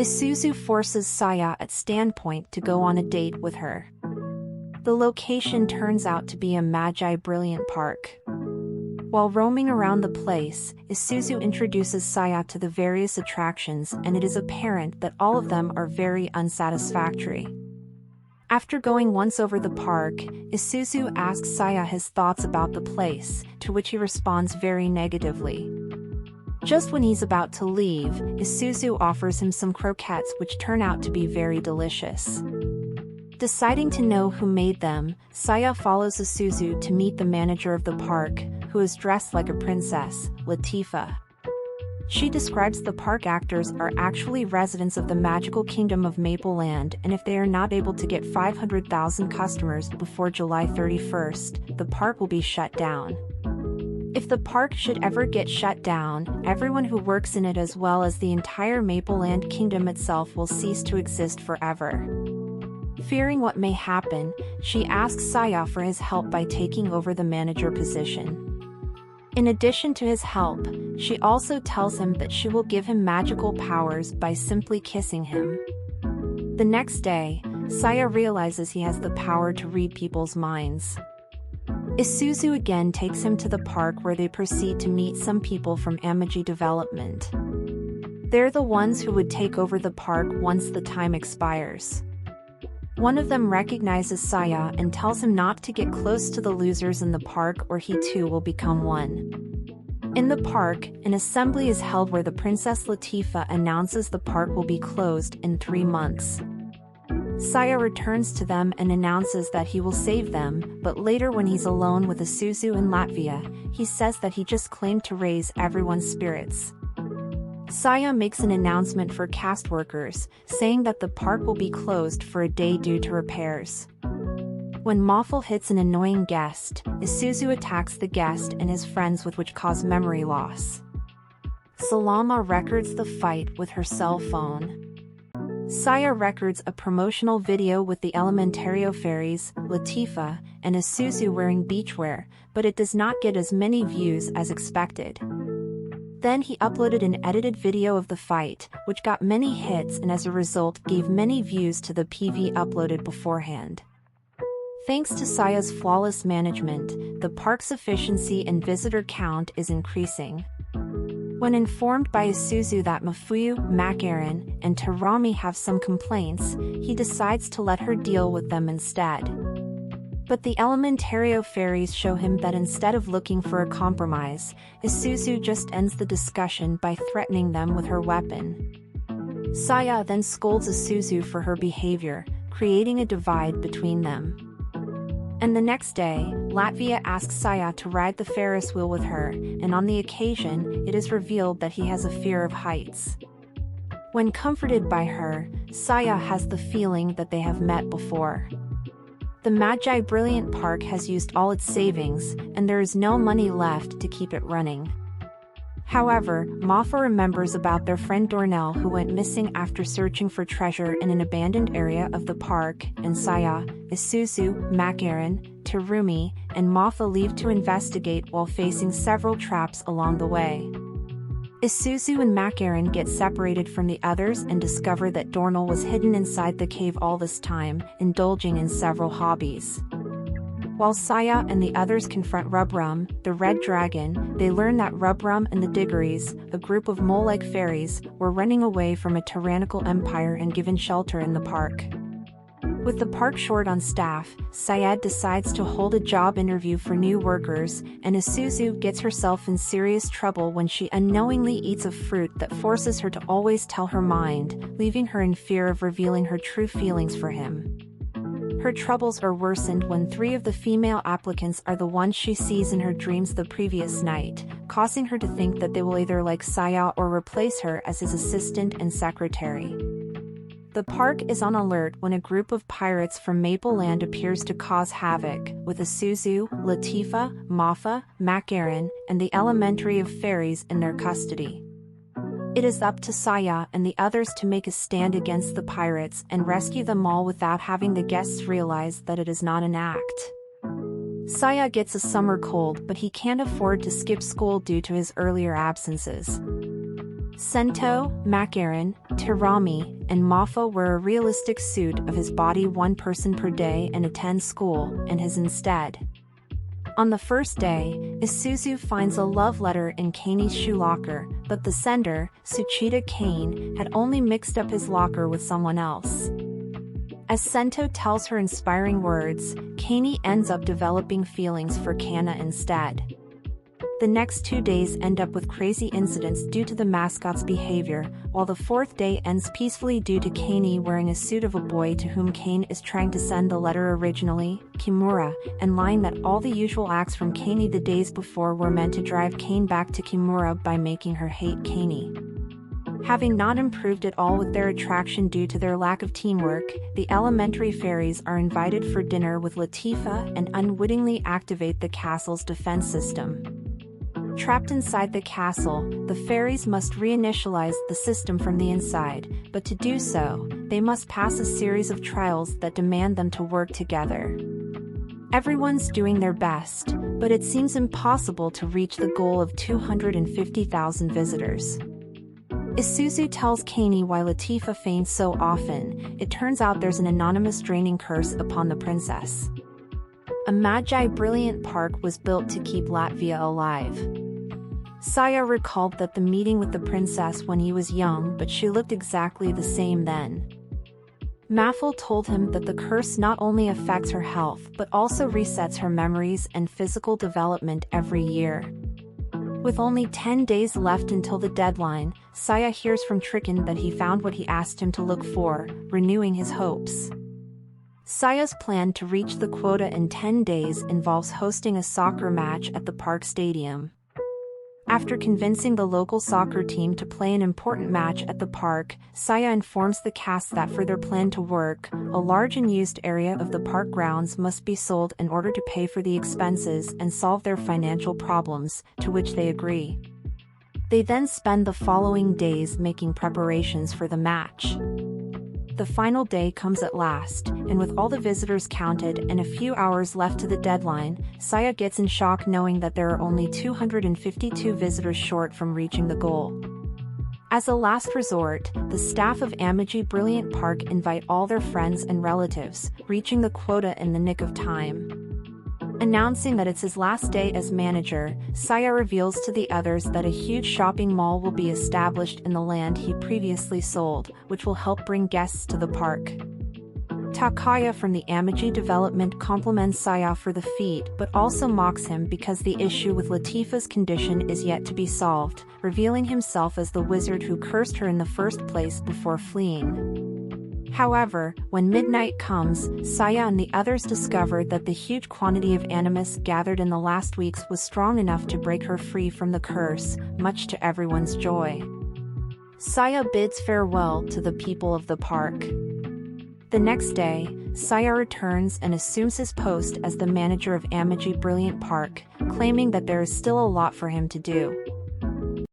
Isuzu forces Saya at standpoint to go on a date with her. The location turns out to be a Magi Brilliant Park. While roaming around the place, Isuzu introduces Saya to the various attractions, and it is apparent that all of them are very unsatisfactory. After going once over the park, Isuzu asks Saya his thoughts about the place, to which he responds very negatively. Just when he's about to leave, Isuzu offers him some croquettes which turn out to be very delicious. Deciding to know who made them, Saya follows Isuzu to meet the manager of the park, who is dressed like a princess, Latifa. She describes the park actors are actually residents of the magical kingdom of Maple Land, and if they are not able to get 500,000 customers before July 31st, the park will be shut down. If the park should ever get shut down, everyone who works in it as well as the entire Maple Land kingdom itself will cease to exist forever. Fearing what may happen, she asks Saya for his help by taking over the manager position. In addition to his help, she also tells him that she will give him magical powers by simply kissing him. The next day, Saya realizes he has the power to read people's minds. Isuzu again takes him to the park where they proceed to meet some people from Amagi Development. They're the ones who would take over the park once the time expires. One of them recognizes Saya and tells him not to get close to the losers in the park or he too will become one. In the park, an assembly is held where the Princess Latifa announces the park will be closed in 3 months. Saya returns to them and announces that he will save them, but later when he's alone with Isuzu in Latvia, he says that he just claimed to raise everyone's spirits. Saya makes an announcement for cast workers, saying that the park will be closed for a day due to repairs. When Moffel hits an annoying guest, Isuzu attacks the guest and his friends with which cause memory loss. Salama records the fight with her cell phone. Saya records a promotional video with the Elementario fairies, Latifa, and Isuzu wearing beachwear, but it does not get as many views as expected. Then he uploaded an edited video of the fight, which got many hits and as a result gave many views to the PV uploaded beforehand. Thanks to Saya's flawless management, the park's efficiency and visitor count is increasing. When informed by Isuzu that Mafuyu, Makaran, and Tarami have some complaints, he decides to let her deal with them instead. But the Elementario fairies show him that instead of looking for a compromise, Isuzu just ends the discussion by threatening them with her weapon. Saya then scolds Isuzu for her behavior, creating a divide between them. And the next day, Latvia asks Saya to ride the Ferris wheel with her, and on the occasion, it is revealed that he has a fear of heights. When comforted by her, Saya has the feeling that they have met before. The Magi Brilliant Park has used all its savings, and there is no money left to keep it running. However, Moffa remembers about their friend Dornell who went missing after searching for treasure in an abandoned area of the park, and Saya, Isuzu, Makaran, Terumi, and Moffa leave to investigate while facing several traps along the way. Isuzu and Makaran get separated from the others and discover that Dornell was hidden inside the cave all this time, indulging in several hobbies. While Saya and the others confront Rubrum, the Red Dragon, they learn that Rubrum and the Diggories, a group of mole-like fairies, were running away from a tyrannical empire and given shelter in the park. With the park short on staff, Syed decides to hold a job interview for new workers, and Isuzu gets herself in serious trouble when she unknowingly eats a fruit that forces her to always tell her mind, leaving her in fear of revealing her true feelings for him. Her troubles are worsened when 3 of the female applicants are the ones she sees in her dreams the previous night, causing her to think that they will either like Saya or replace her as his assistant and secretary. The park is on alert when a group of pirates from Maple Land appears to cause havoc, with Isuzu, Latifa, Moffa, Makaran, and the Elementary of Fairies in their custody. It is up to Saya and the others to make a stand against the pirates and rescue them all without having the guests realize that it is not an act. Saya gets a summer cold, but he can't afford to skip school due to his earlier absences. Sento, Makaran, Tirami, and Mafa wear a realistic suit of his body one person per day and attend school, and his instead. On the first day, Isuzu finds a love letter in Kane's shoe locker, but the sender, Suchida Kane, had only mixed up his locker with someone else. As Sento tells her inspiring words, Kane ends up developing feelings for Kana instead. The next 2 days end up with crazy incidents due to the mascot's behavior, while the fourth day ends peacefully due to Kane wearing a suit of a boy to whom Kane is trying to send the letter originally, Kimura, and lying that all the usual acts from Kane the days before were meant to drive Kane back to Kimura by making her hate Kane. Having not improved at all with their attraction due to their lack of teamwork, the elementary fairies are invited for dinner with Latifa and unwittingly activate the castle's defense system. Trapped inside the castle, the fairies must reinitialize the system from the inside, but to do so, they must pass a series of trials that demand them to work together. Everyone's doing their best, but it seems impossible to reach the goal of 250,000 visitors. Isuzu tells Kane why Latifa faints so often. It turns out there's an anonymous draining curse upon the princess. A Magi Brilliant Park was built to keep Latvia alive. Saya recalled that the meeting with the princess when he was young, but she looked exactly the same then. Maffel told him that the curse not only affects her health but also resets her memories and physical development every year. With only 10 days left until the deadline, Saya hears from Trikin that he found what he asked him to look for, renewing his hopes. Saya's plan to reach the quota in 10 days involves hosting a soccer match at the park stadium. After convincing the local soccer team to play an important match at the park, Saya informs the cast that for their plan to work, a large unused area of the park grounds must be sold in order to pay for the expenses and solve their financial problems, to which they agree. They then spend the following days making preparations for the match. The final day comes at last, and with all the visitors counted and a few hours left to the deadline, Saya gets in shock knowing that there are only 252 visitors short from reaching the goal. As a last resort, the staff of Amagi Brilliant Park invite all their friends and relatives, reaching the quota in the nick of time. Announcing that it's his last day as manager, Saya reveals to the others that a huge shopping mall will be established in the land he previously sold, which will help bring guests to the park. Takaya from the Amagi development compliments Saya for the feat but also mocks him because the issue with Latifa's condition is yet to be solved, revealing himself as the wizard who cursed her in the first place before fleeing. However, when midnight comes, Saya and the others discover that the huge quantity of animus gathered in the last weeks was strong enough to break her free from the curse, much to everyone's joy. Saya bids farewell to the people of the park. The next day, Saya returns and assumes his post as the manager of Amagi Brilliant Park, claiming that there is still a lot for him to do.